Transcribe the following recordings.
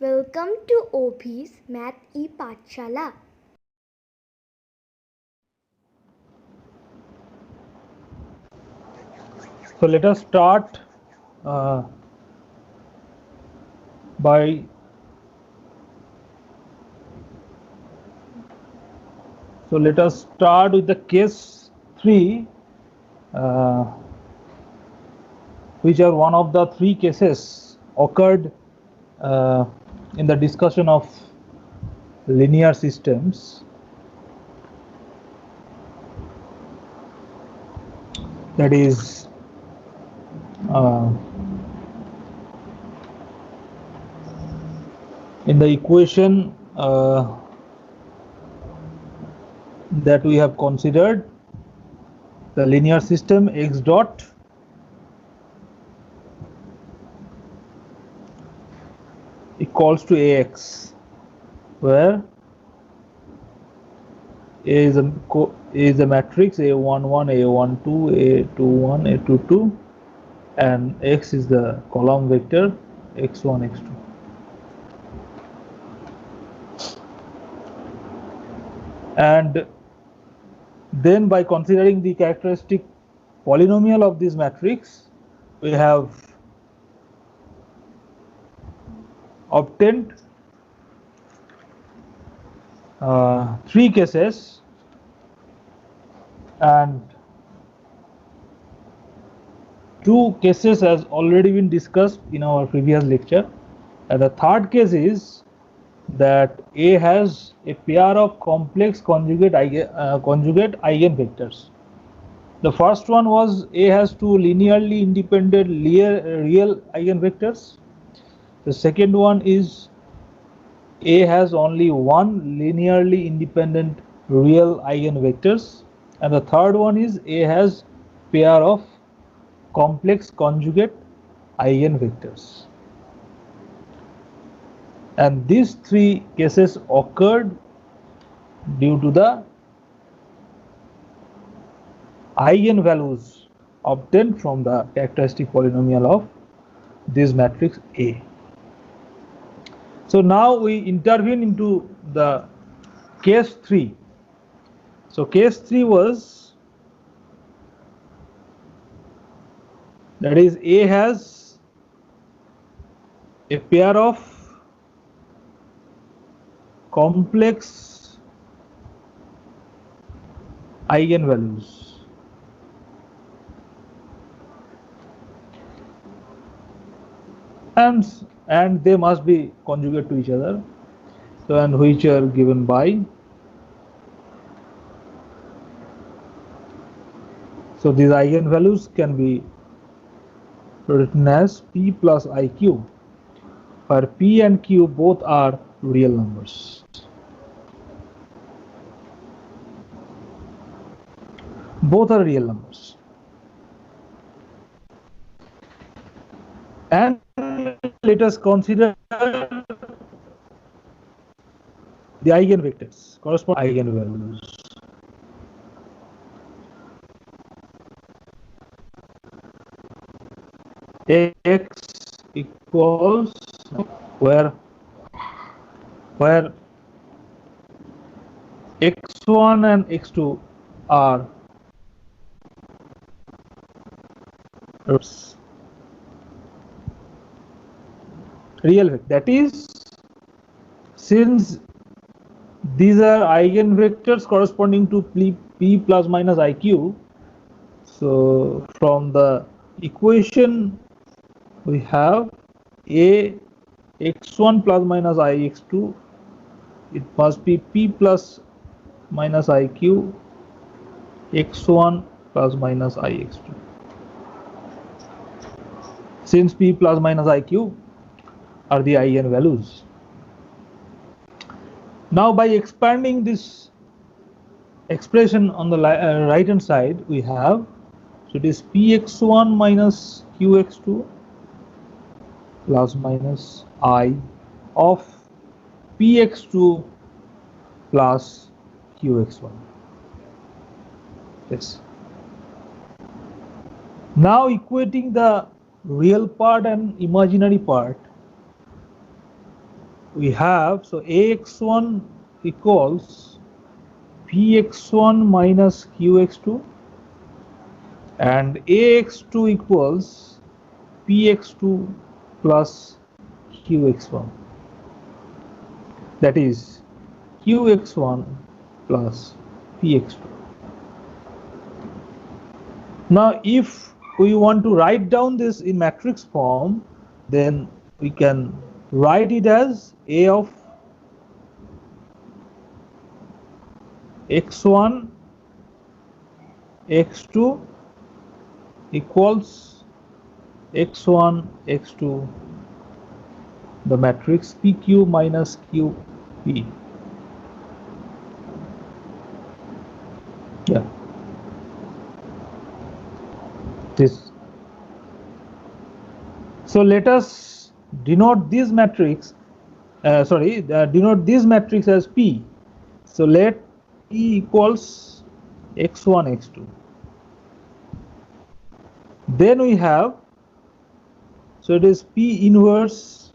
Welcome to OB's Math E-Pathshala. So let us start by let us start with the case 3, which are one of the 3 cases occurred in the discussion of linear systems. That is in the equation that we have considered, the linear system x dot equals to ax, where A is a matrix A11, A12, A21, A22, and X is the column vector X1, X2. And then by considering the characteristic polynomial of this matrix, we have obtained 3 cases, and 2 cases has already been discussed in our previous lecture, and the third case is that A has a pair of complex conjugate eigenvectors. The first one was A has 2 linearly independent real eigenvectors. The second one is A has only one linearly independent real eigenvectors, and the third one is A has pair of complex conjugate eigenvectors. And these 3 cases occurred due to the eigenvalues obtained from the characteristic polynomial of this matrix A. So now we intervene into the case 3. So case 3 was, that is, A has a pair of complex eigenvalues, and they must be conjugate to each other, so, and which are given by, so these eigenvalues can be written as P plus IQ, where P and Q both are real numbers. Both are real numbers. And let us consider the eigenvectors, corresponding eigenvalues. X equals where x1 and x2 are real vector. That is, since these are eigenvectors corresponding to P plus minus IQ, so from the equation we have A x1 plus minus I x2, it must be P plus minus IQ x1 plus minus I x2, since P plus minus IQ are the eigenvalues. Now by expanding this expression on the right hand side, we have, so it is Px1 minus Qx2 plus minus I of Px2 plus Qx1. Yes. Now equating the real part and imaginary part, we have, so ax1 equals px1 minus qx2, and ax2 equals px2 plus qx1, that is qx1 plus px2. Now if we want to write down this in matrix form, then we can write it as A of x1 x2 equals x1 x2, the matrix pq minus qp. Yeah, this. So let us denote this matrix, denote this matrix as P. So let P equals x1 x2. Then we have, so it is P inverse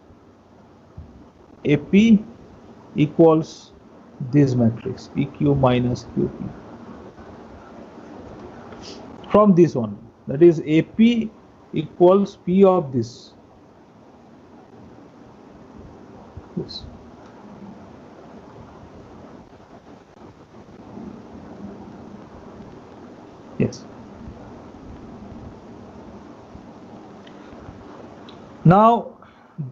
AP equals this matrix PQ minus QP. From this one, that is AP equals P of this. Yes. Now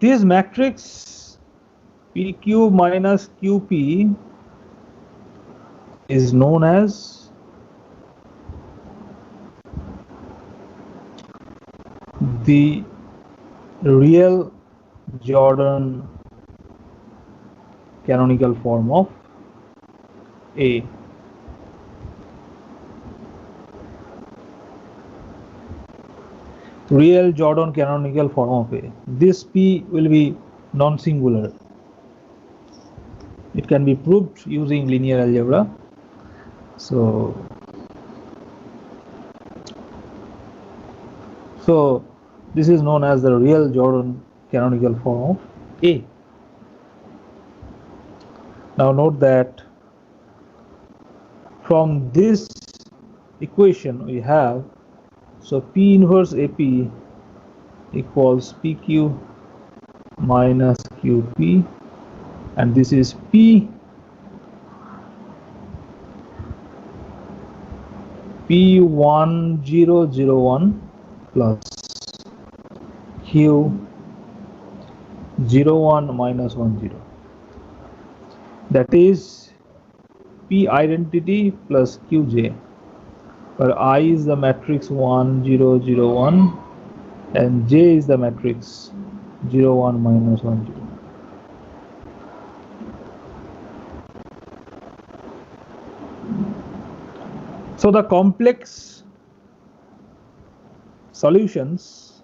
this matrix PQ minus QP is known as the real Jordan canonical form of A. Real Jordan canonical form of A. This P will be non-singular. It can be proved using linear algebra. So this is known as the real Jordan canonical form of A. Now note that from this equation we have, so P inverse AP equals PQ minus QP, and this is P1001 plus Q01 minus 10. That is P identity plus Qj, where I is the matrix 1 0 0 1 and J is the matrix 0 1 minus 1 0. So the complex solutions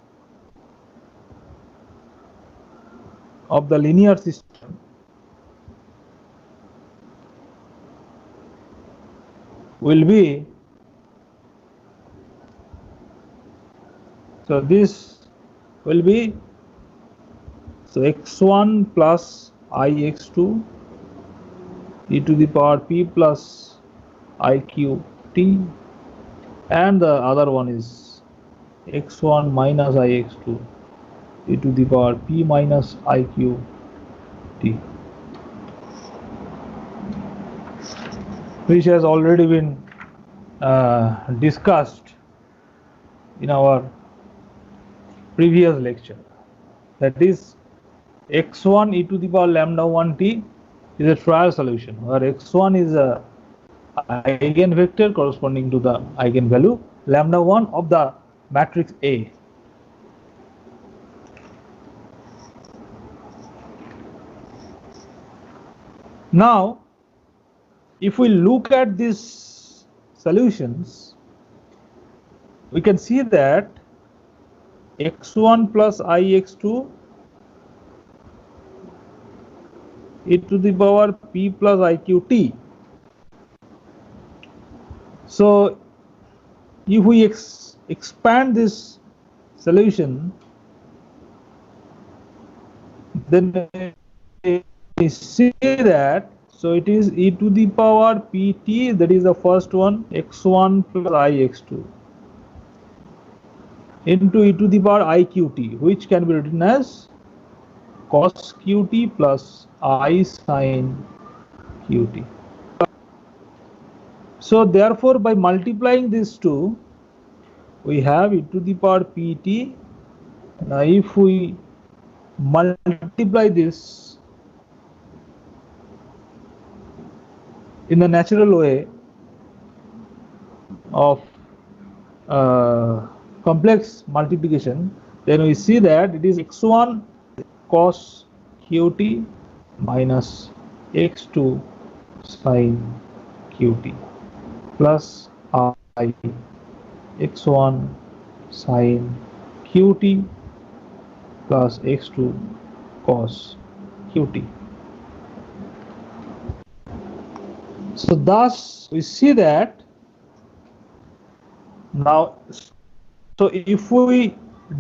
of the linear system will be, so this will be, so x1 plus ix2 e to the power p plus iq t, and the other one is x1 minus ix2 e to the power p minus iq t, which has already been discussed in our previous lecture. That is, x1 e to the power lambda 1 t is a trial solution, where x1 is a eigenvector corresponding to the eigenvalue lambda 1 of the matrix A. Now if we look at these solutions, we can see that x1 plus ix2 e to the power p plus iqt. So if we expand this solution, then see that, so it is e to the power pt, that is the first one, x1 plus I x2 into e to the power I qt, which can be written as cos qt plus I sin qt. So therefore, by multiplying these two, we have e to the power pt. Now if we multiply this in the natural way of complex multiplication, then we see that it is x1 cos qt minus x2 sin qt plus I x1 sin qt plus x2 cos qt. So thus we see that now, so if we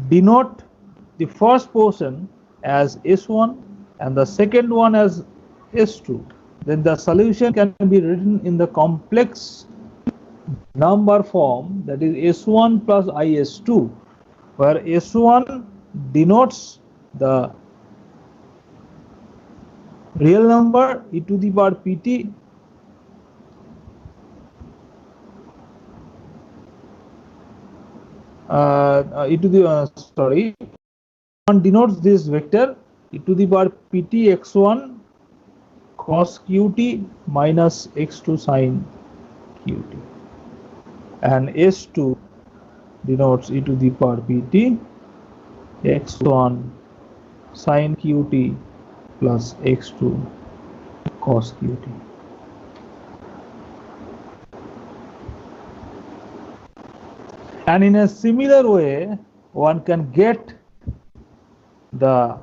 denote the first portion as S1 and the second one as S2, then the solution can be written in the complex number form, that is S1 plus IS2, where S1 denotes the real number e to the power pt, one denotes this vector e to the power pt x1 cos qt minus x2 sin qt, and s2 denotes e to the power pt x1 sin qt plus x2 cos qt. And in a similar way, one can get the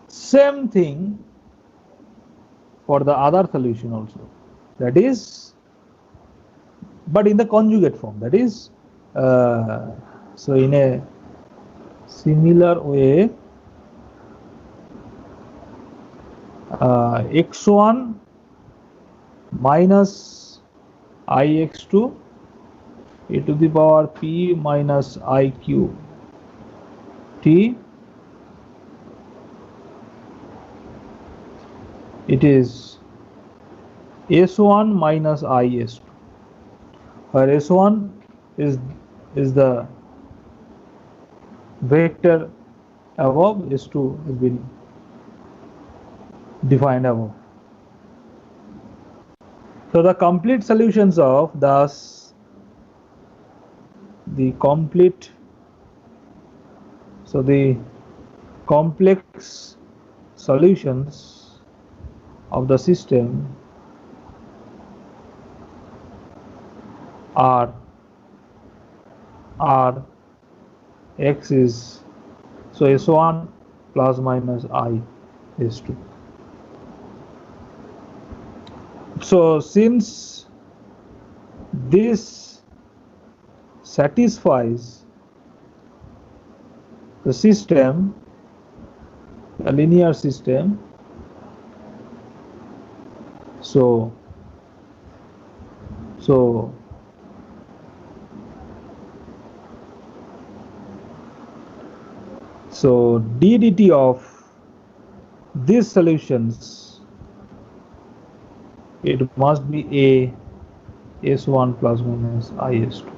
same thing for the other solution also, that is, but in the conjugate form, that is, so in a similar way, x1 minus ix2 e to the power p minus iq t, it is s1 minus is2, where s1 is the vector above, s2 has been defined above. So the complete solutions of thus the complete, so the complex solutions of the system are x is, so s1 plus minus I s2. So since this satisfies the system, a linear system, so d dt of these solutions, it must be a s1 plus minus is2.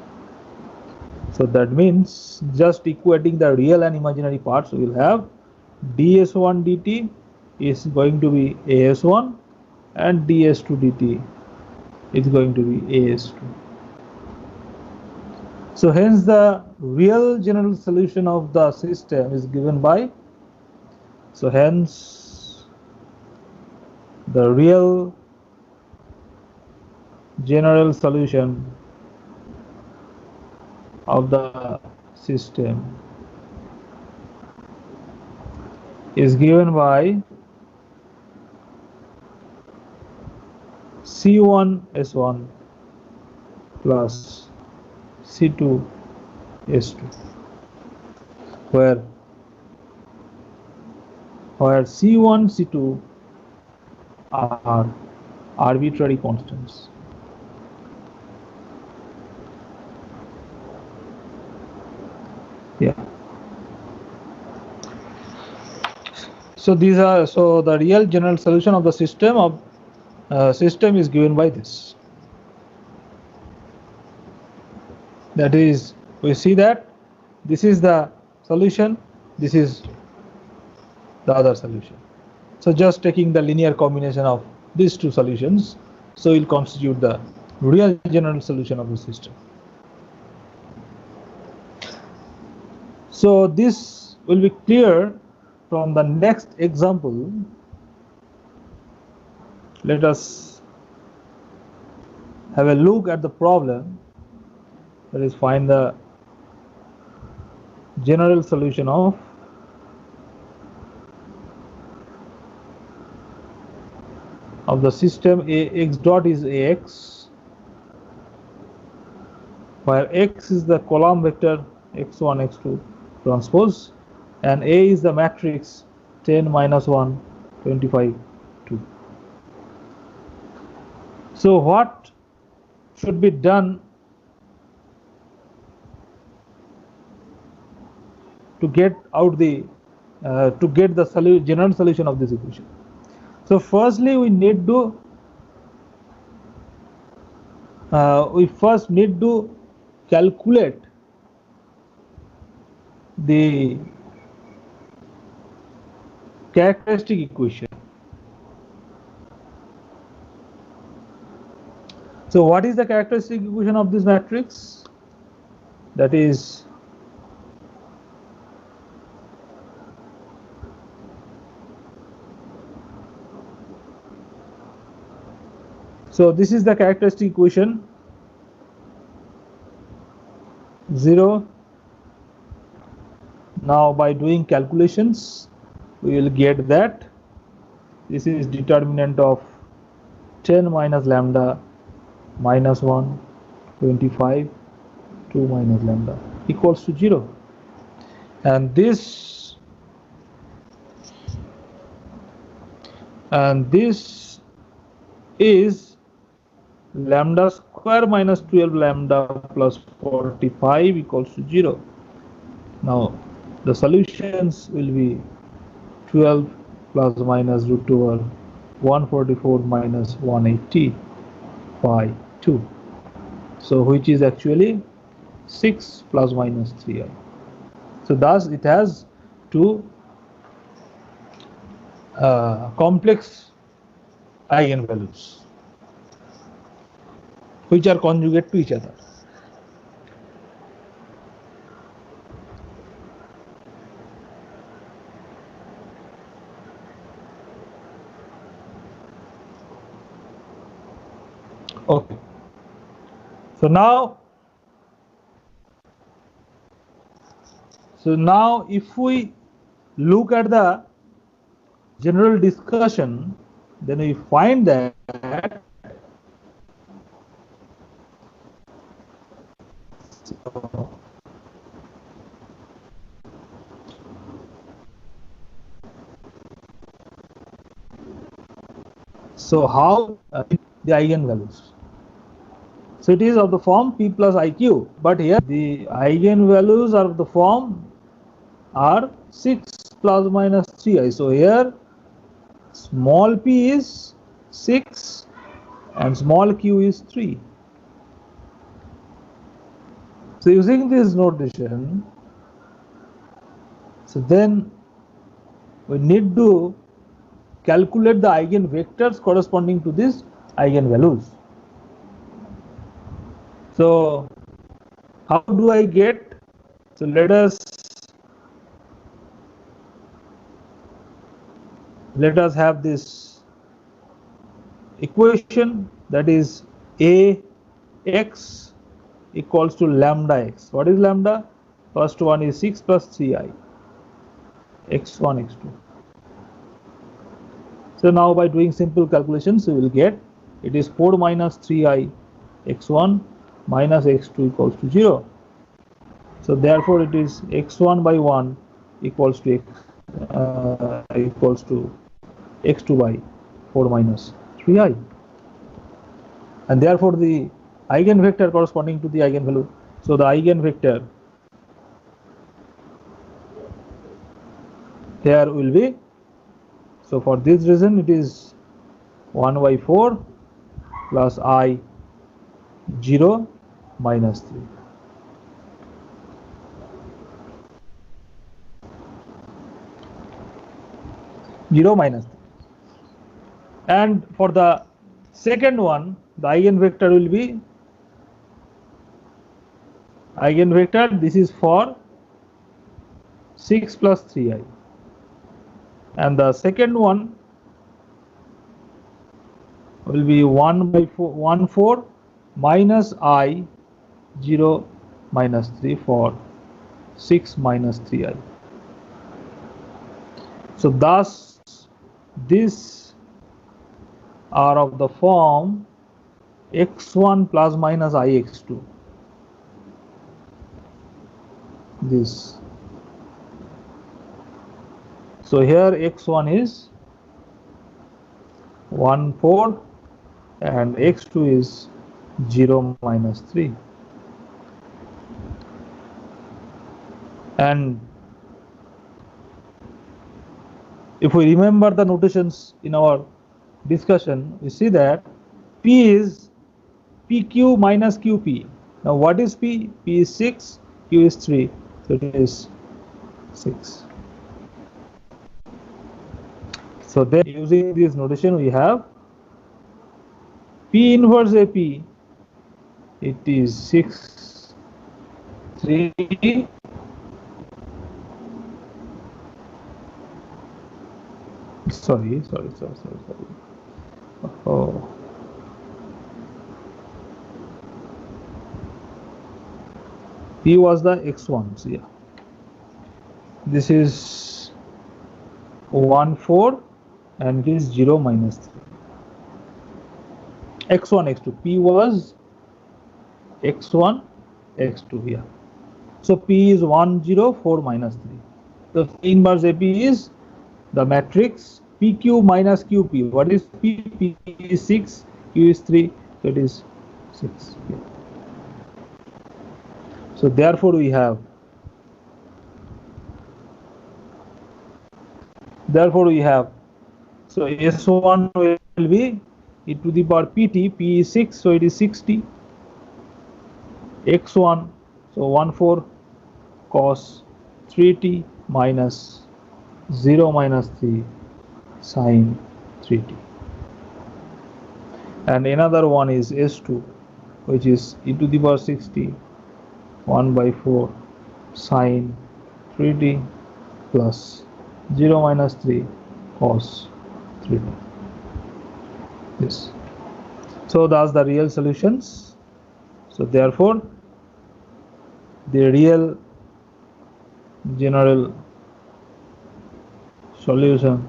So that means just equating the real and imaginary parts, we will have ds1 dt is going to be as1 and ds2 dt is going to be as2. So hence the real general solution of the system is given by, so hence the real general solution of the system is given by C1 S1 plus C2 S2, where where C1, C2 are arbitrary constants. Yeah. So these are, so the real general solution of the system is given by this. That is, we see that this is the solution, this is the other solution. So just taking the linear combination of these two solutions, so it will constitute the real general solution of the system. So this will be clear from the next example. Let us have a look at the problem, that is, find the general solution of the system Ax dot is Ax, where X is the column vector x1, x2 transpose, and A is the matrix 10, -1, 25, 2. So what should be done to get out the general solution of this equation? So firstly, we need to first need to calculate the characteristic equation. So what is the characteristic equation of this matrix? That is, so this is the characteristic equation 0. Now by doing calculations, we will get that this is determinant of 10 minus lambda -1, 25, 2 minus lambda equals to 0. And this is lambda square minus 12 lambda plus 45 equals to 0. Now the solutions will be 12 plus minus root over 144 minus 180 by 2. So which is actually 6 plus minus 3i. So thus it has two complex eigenvalues which are conjugate to each other. Okay. So now if we look at the general discussion, then we find that so how the eigenvalues. So it is of the form p plus iq, but here the eigenvalues are of the form are 6 plus minus 3i. So here small p is 6 and small q is 3. So using this notation, so then we need to calculate the eigenvectors corresponding to these eigenvalues. So how do I get? So let us have this equation, that is Ax equals to lambda x. What is lambda? First one is 6 plus 3i, x1, x2. So now by doing simple calculations, we will get it is 4 minus 3i x1 minus x2 equals to 0. So therefore it is x1 by 1 equals to equals to x2 by 4 minus 3i, and therefore the eigenvector corresponding to the eigenvalue. So the eigenvector here will be, so for this reason it is 1 by 4 plus I 0 minus 3. And for the second one, the eigenvector will be this is for 6 plus 3i, and the second one will be 1 by 4 minus I 0 minus 3 for 6 minus 3i. So thus these are of the form x1 plus minus ix2. This. So here x1 is 1 4 and x2 is 0 minus 3. And if we remember the notations in our discussion, we see that P is PQ minus QP. Now what is P? P is 6, Q is 3, so it is 6. So then using this notation we have P inverse AP, it is 6, 3, sorry. Oh. P was the x1, so yeah. This is 1 4 and it is 0 minus 3. x1 x2. P was x1 x2 here. So P is 1 0 4 minus 3. The P inverse AP is the matrix PQ minus QP. What is P? P is 6, Q is 3, so it is 6. Yeah. So therefore we have so S1 will be e to the power PT. P is 6, so it is 60. X1, so 1 4 cos 3t minus 0 minus 3 sin 3t. And another one is S2, which is e to the power 60 1 by 4 sin 3t plus 0 minus 3 cos 3t. This. So that's the real solutions. So therefore the real general solution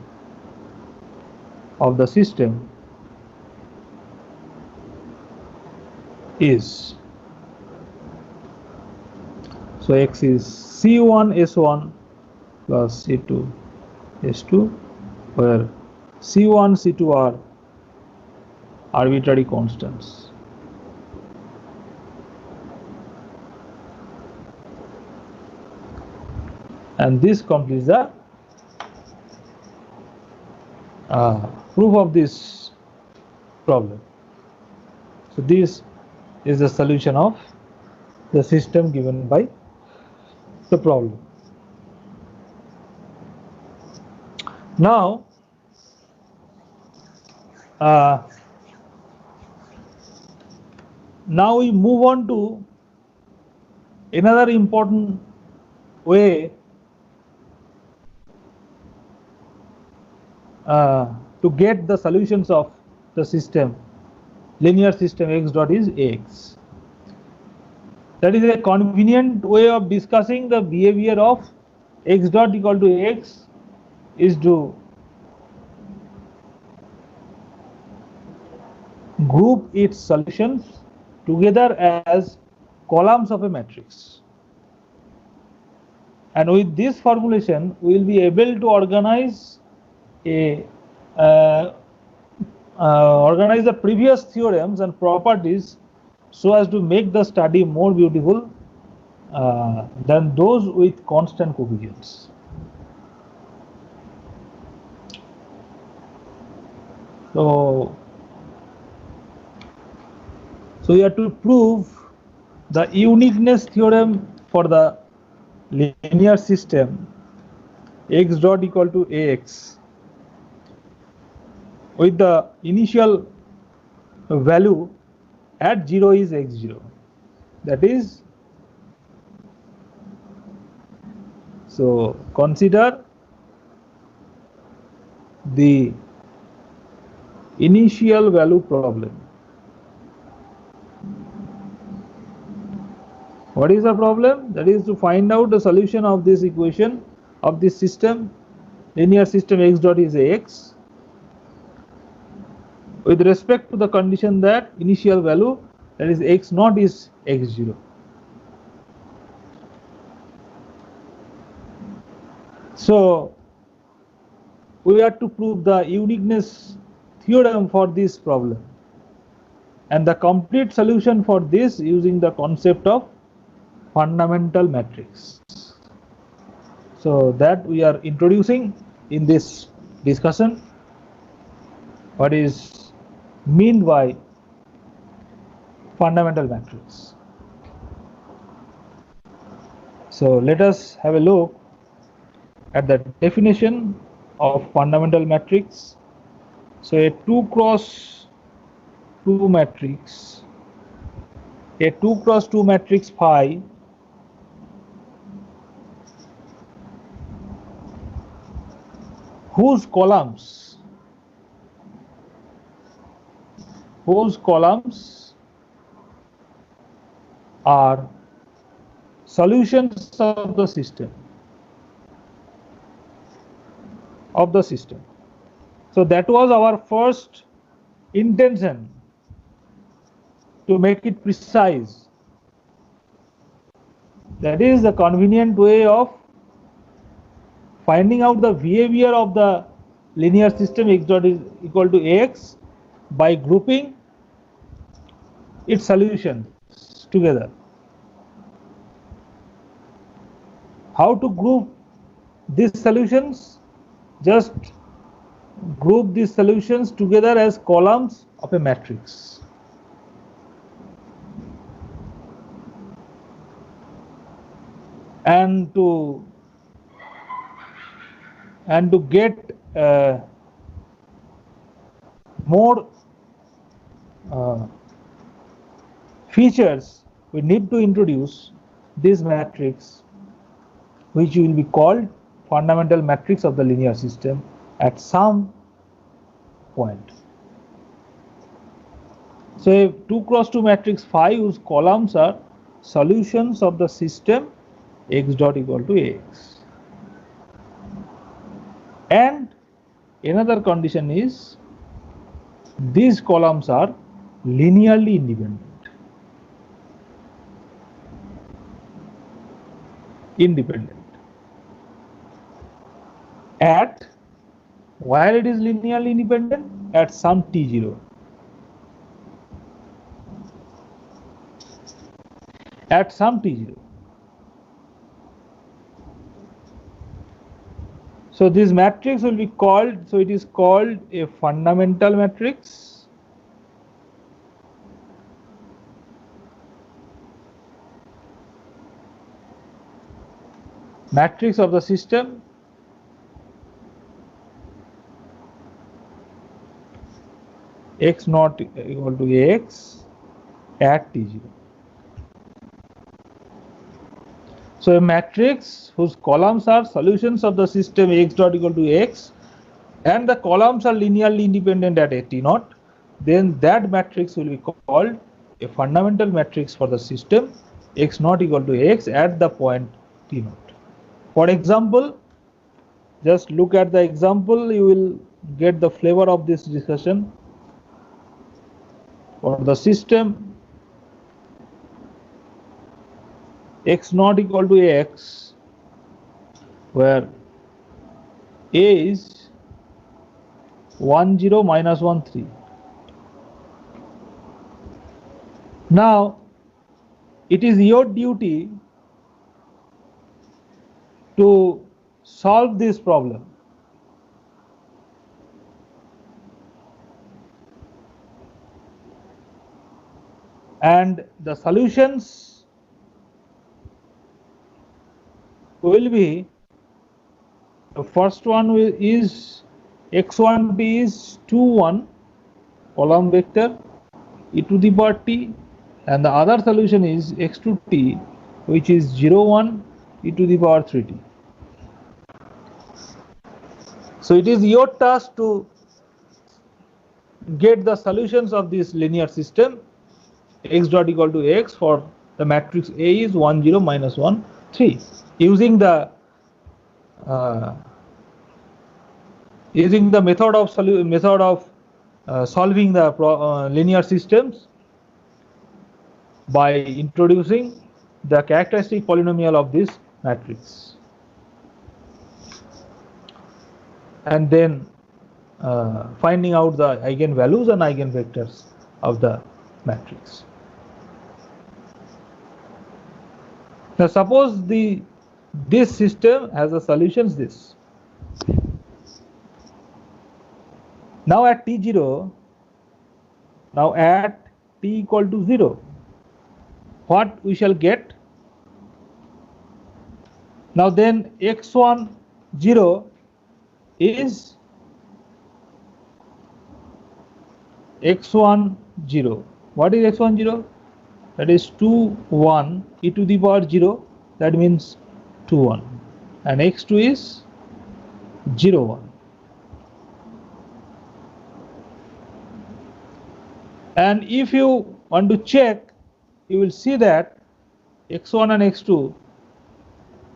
of the system is, so x is C1 S1 plus C2 S2, where C1 C2 are arbitrary constants. And this completes the proof of this problem. So this is the solution of the system given by the problem. Now we move on to another important way to get the solutions of the system, linear system x dot is Ax. That is a convenient way of discussing the behavior of x dot equal to Ax is to group its solutions together as columns of a matrix. And with this formulation, we will be able to organize uh, the previous theorems and properties so as to make the study more beautiful than those with constant coefficients. So we have to prove the uniqueness theorem for the linear system x dot equal to ax with the initial value at 0 is x0. That is, so consider the initial value problem. What is the problem? That is to find out the solution of this equation of this system, linear system x dot is ax, with respect to the condition that initial value, that is x naught, is x0. So we have to prove the uniqueness theorem for this problem and the complete solution for this using the concept of fundamental matrix. So that we are introducing in this discussion. What is meant by fundamental matrix? So let us have a look at the definition of fundamental matrix. So a 2 cross 2 matrix, a 2 cross 2 matrix phi whose columns are solutions of the system. So that was our first intention, to make it precise. That is the convenient way of finding out the behavior of the linear system x dot is equal to ax by grouping its solutions together. How to group these solutions? Just group these solutions together as columns of a matrix. And to get more features, we need to introduce this matrix, which will be called fundamental matrix of the linear system at some point. So a 2 cross 2 matrix phi whose columns are solutions of the system x dot equal to ax. And another condition is these columns are linearly independent. At, while it is linearly independent, at some t0. At some t0. So this matrix will be called, so it is called a fundamental matrix. Matrix of the system x naught equal to ax at t0. So a matrix whose columns are solutions of the system x dot equal to x and the columns are linearly independent at t naught, then that matrix will be called a fundamental matrix for the system x naught equal to x at the point t naught. For example, just look at the example, you will get the flavor of this discussion. For the system x naught equal to x where A is 1 0 minus 1 3. Now it is your duty to solve this problem. And the solutions will be, the first one is x1t is 2 1 column vector e to the power t, and the other solution is x2t, which is 0 1 e to the power 3t. So it is your task to get the solutions of this linear system x dot equal to x for the matrix A is 1 0 minus 1 3 using the method of solving the linear systems by introducing the characteristic polynomial of this matrix, and then finding out the eigenvalues and eigenvectors of the matrix. Now suppose this system has the solutions this. Now at t0, now at t equal to 0, what we shall get? Now then x1 0 is x1 0. What is x1 0? That is 2 1 e to the power 0, that means 2 1, and x2 is 0 1. And if you want to check, you will see that x1 and x2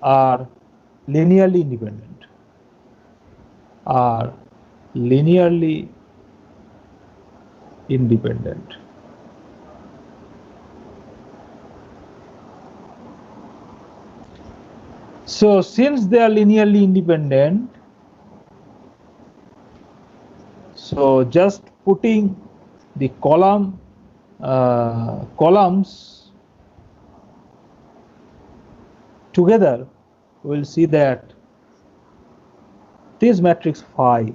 are linearly independent, So since they are linearly independent, so just putting the columns together, we will see that this matrix phi,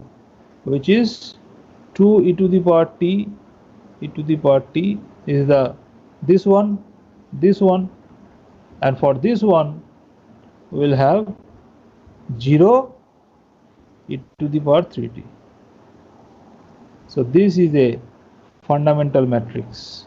which is 2 e to the power t e to the power t, is this one, and for this one we will have 0 e to the power 3t. So this is a fundamental matrix.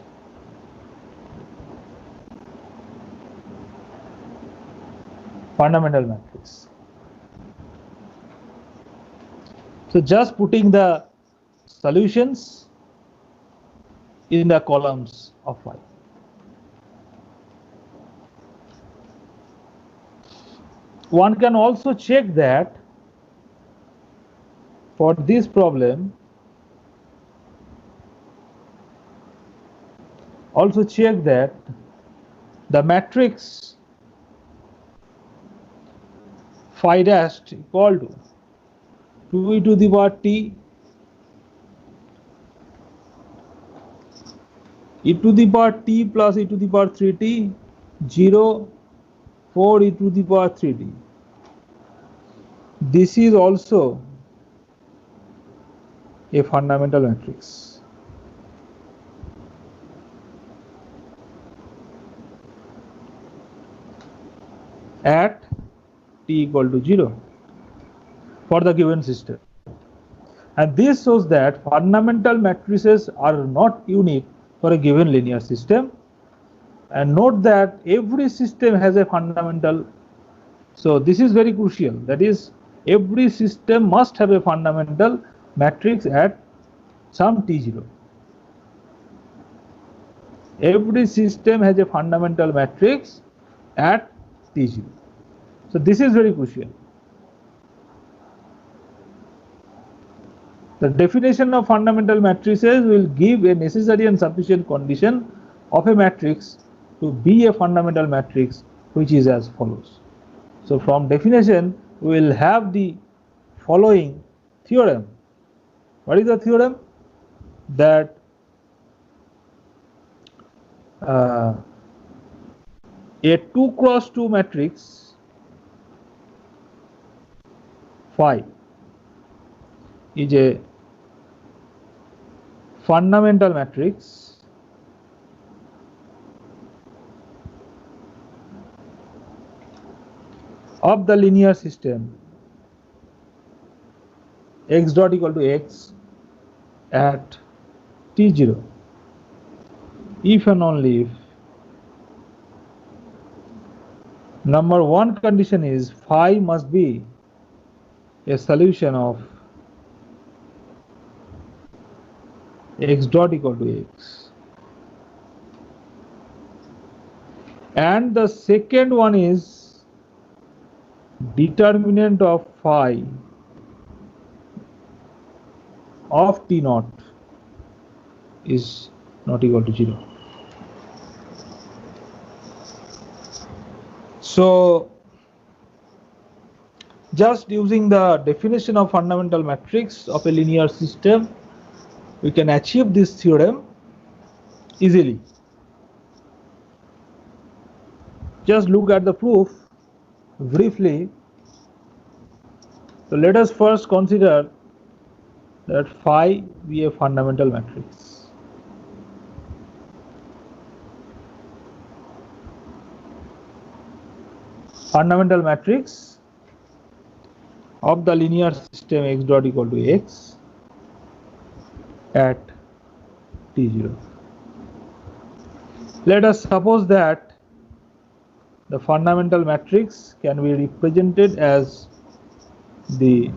So just putting the solutions in the columns of phi. One can also check that for this problem, the matrix phi dash equal to 2 e to the power t e to the power t plus e to the power 3t 0 4 e to the power 3t. This is also a fundamental matrix. At t equal to 0 for the given system. And this shows that fundamental matrices are not unique for a given linear system. And note that every system has a fundamental. So this is very crucial. That is, every system must have a fundamental matrix at some t0. Every system has a fundamental matrix at t0. So this is very crucial. The definition of fundamental matrices will give a necessary and sufficient condition of a matrix to be a fundamental matrix, which is as follows. So from definition, we will have the following theorem. What is the theorem? That a 2 cross 2 matrix phi is a fundamental matrix of the linear system x dot equal to x at t0 if and only if number one condition is phi must be a solution of x dot equal to x, and the second one is determinant of phi of t naught is not equal to 0. So just using the definition of fundamental matrix of a linear system, we can achieve this theorem easily. Just look at the proof briefly. So let us first consider that phi be a fundamental matrix. Fundamental matrix of the linear system x dot equal to x at t0. Let us suppose that the fundamental matrix can be represented as the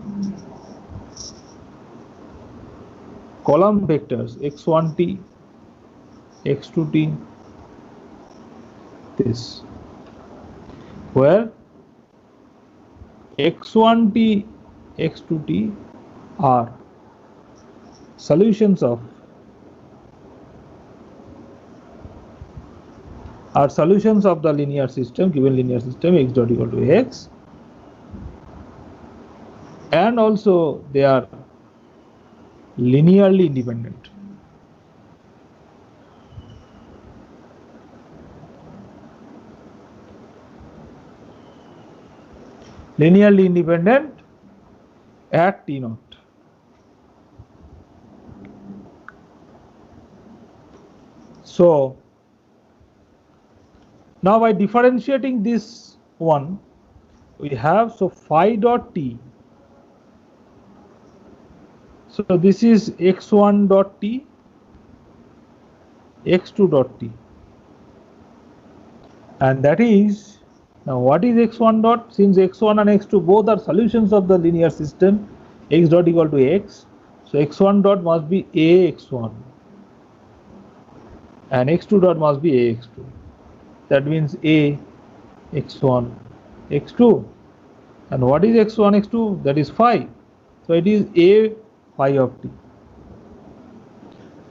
column vectors x1t, x2t, this, where x1t, x2t are solutions of the linear system, given linear system x dot equal to x, and also they are linearly independent. Linearly independent at t naught. So now by differentiating this one, we have so phi dot t. So this is x1 dot t, x2 dot t, and that is, now what is x1 dot? Since x1 and x2 both are solutions of the linear system x dot equal to x, so x1 dot must be ax1 and x2 dot must be ax2. That means a x1 x2, and what is x1 x2? That is phi. So it is a phi of t,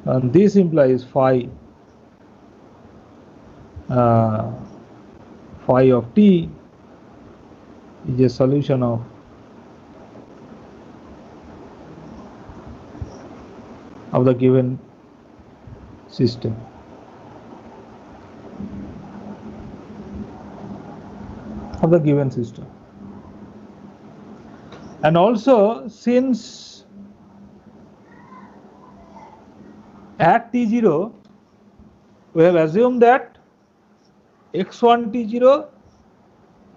and this implies phi of t is a solution of the given system. And also, since at t0 we have assumed that x1 t0,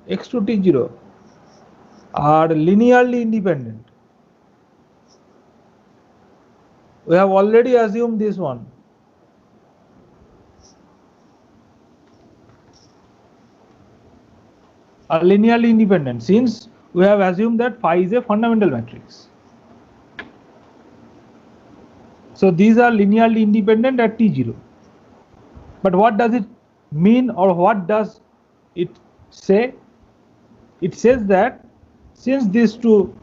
x2 t0 are linearly independent. We have already assumed this one. Are linearly independent, since we have assumed that phi is a fundamental matrix. So these are linearly independent at t0. But what does it mean, or what does it say? It says that since these two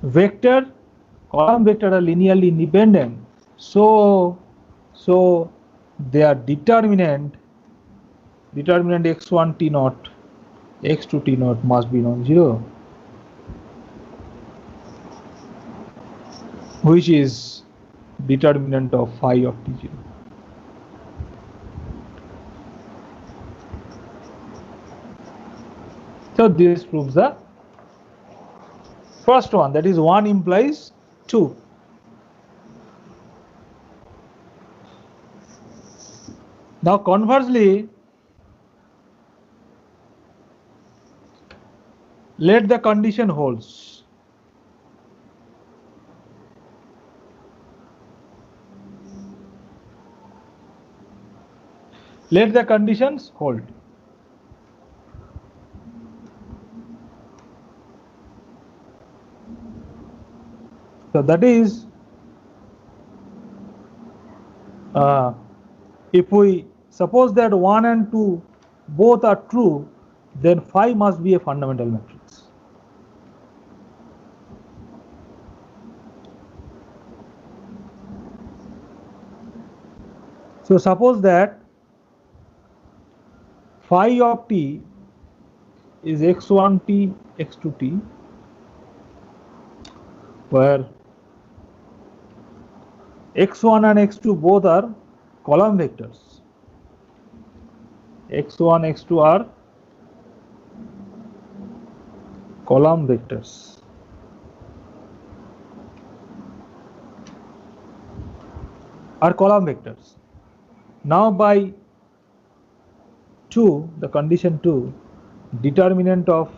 column vector are linearly independent, so their determinant x1 t naught, x2 t naught must be non-zero. which is determinant of phi of t0. So this proves the first one, that is 1 implies 2. Now conversely, let the condition holds. Let the conditions hold. So that is, if we suppose that 1 and 2 both are true, then phi must be a fundamental matrix. So suppose that phi of t is x1t, x2t, where x1 and x2 both are column vectors. x1, x2 are column vectors. Now by 2, the condition 2, determinant of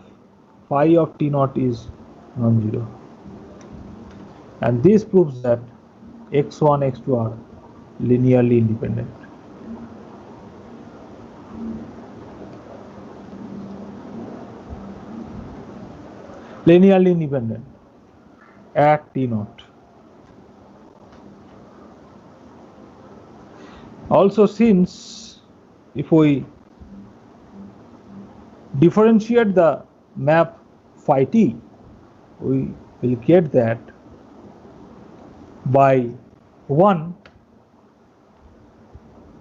phi of t naught is non-zero. And this proves that x1, x2 are linearly independent. Linearly independent at t naught. Also, since if we differentiate the map phi t, we will get that by 1.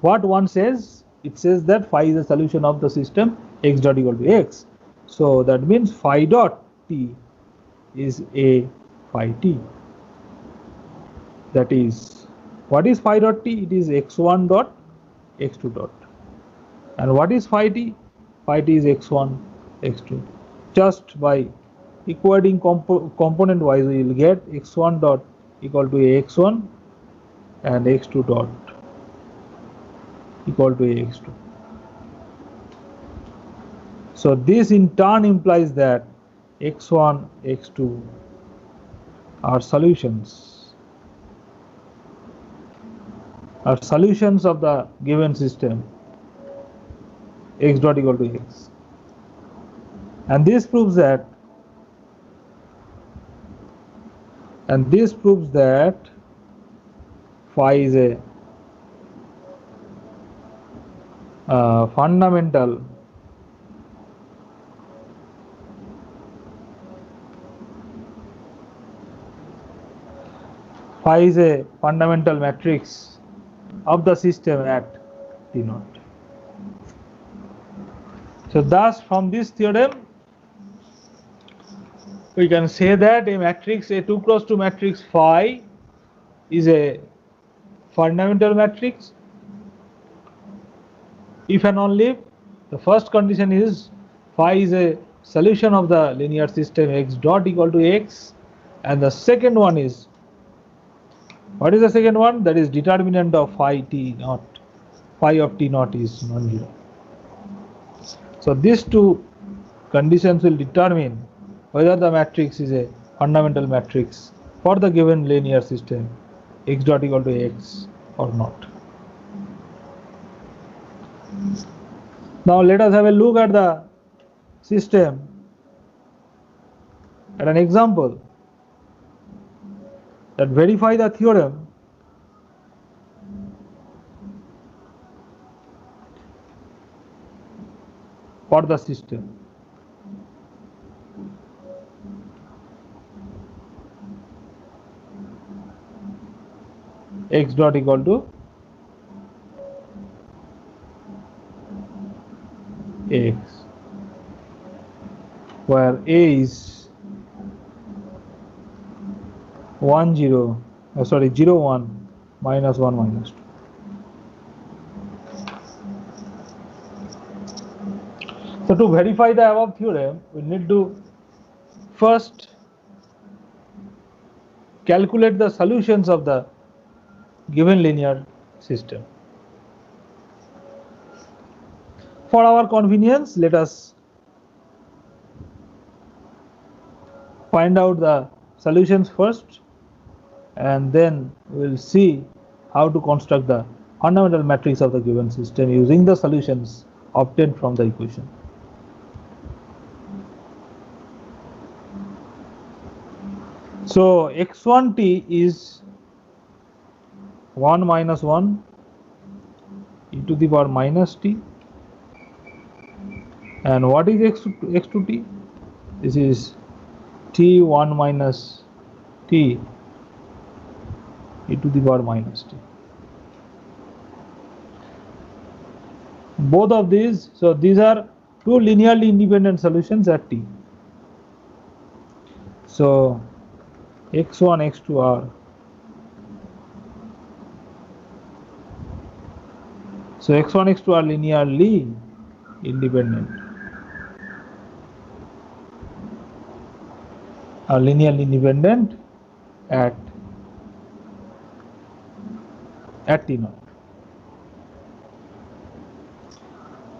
What 1 says? It says that phi is a solution of the system x dot equal to x. So that means phi dot t is a phi t. That is, what is phi dot t? It is x1 dot x2 dot. And what is phi t? Phi t is x1, x2. Just by equating component wise, we will get x1 dot equal to ax1 and x2 dot equal to ax2. So this in turn implies that x1, x2 are solutions of the given system x dot equal to x. And this proves that phi is a fundamental matrix of the system at t naught. So thus from this theorem we can say that a 2 cross 2 matrix phi is a fundamental matrix if and only if the first condition is phi is a solution of the linear system x dot equal to x, and the second one is, what is the second one? That is determinant of phi of t naught is non-zero. So these two conditions will determine whether the matrix is a fundamental matrix for the given linear system x dot equal to x or not. Now let us have a look at the system at an example that verify the theorem for the system. X dot equal to x, where a is 1 0 0 1 minus 1 minus 2. So to verify the above theorem, we need to first calculate the solutions of the given linear system. For our convenience, let us find out the solutions first, and then we will see how to construct the fundamental matrix of the given system using the solutions obtained from the equation. So x1t is 1 minus 1 e to the power minus t, and what is x2t? This is t1 minus t e to the power minus t. Both of these, so these are two linearly independent solutions at t. So x1 x2 are, so x1 x2 are linearly independent, at t naught.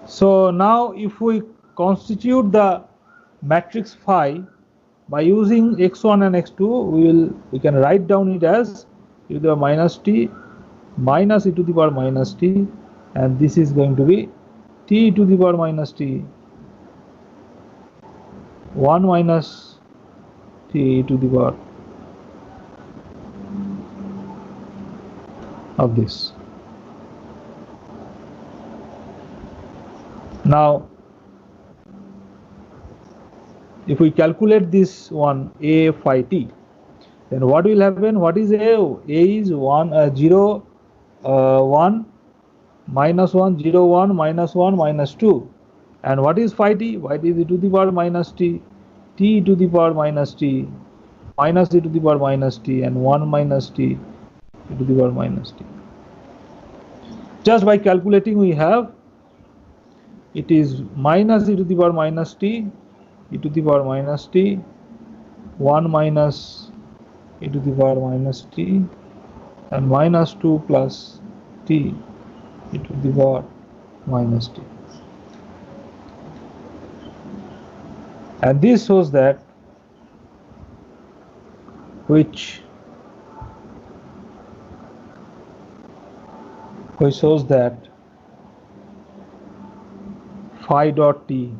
So now if we constitute the matrix phi by using x1 and x2, we can write down it as e to the power minus t minus e to the power minus t, and this is going to be t to the power minus t 1 minus t to the power of this. Now if we calculate this one a phi t, then what will happen? What is a? A is 1 0 1 minus 1 0 1 minus 1 minus 2, and what is phi t? Phi t is e to the power minus t to the power minus t minus e to the power minus t, and 1 minus t e to the power minus t. Just by calculating, we have it is minus e to the power minus t e to the power minus t 1 minus e to the power minus t and minus 2 plus t e to the power minus t. And this shows that which shows that phi dot t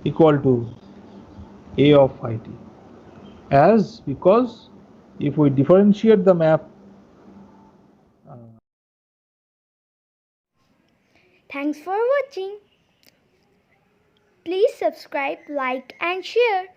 equal to a of phi t, as because if we differentiate the map, Thanks for watching. Please subscribe, like and share.